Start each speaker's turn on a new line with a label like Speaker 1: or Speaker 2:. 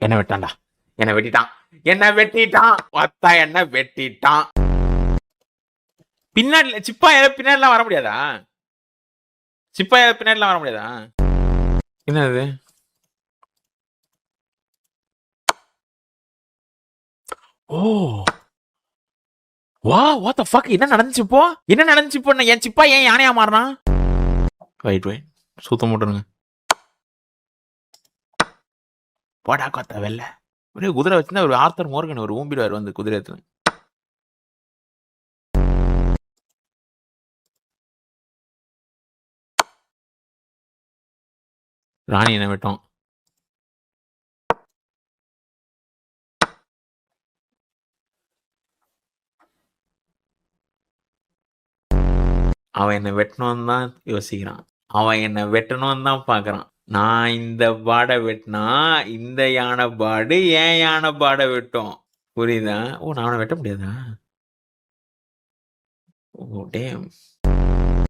Speaker 1: என்ன வெட்டான்டா, என்ன வெட்டிட்டான், என்ன வெட்டிட்டான், ஒத்தா என்ன வெட்டிட்டான். பின்னாடி சிப்பா பின்னாடிலாம் வர முடியாதா? சிப்பா பின்னாடிலாம் வர முடியாதா? என்னது? ஓ வா வாட் த ஃபக், என்ன நடந்துச்சு இப்போ? என்ன நடந்துச்சு இப்போ? என் சிப்பா ஏன் யானையா மாறினா? வெயிட் வெயிட், சுத்தம் போட்டுருங்க. போடா கொத்த வெள்ள. ஒரே குதிரை வச்சிருந்தா ஒரு ஆர்த்தர் மோர்கன் ஒரு ஊம்பிடுவார் வந்து குதிரை எடுத்து. ராணி என்ன வெட்டும். அவன் என்ன வெட்டணும்னு தான் யோசிக்கிறான். அவன் என்ன வெட்டணும்னு தான் பார்க்கறான். நான் இந்த பாடை வெட்டினா இந்த யானை பாடு ஏன் யானை பாடை வெட்டும். புரியுதா? ஓ நான் அவனை வெட்ட முடியாதா? ஓ டேம்.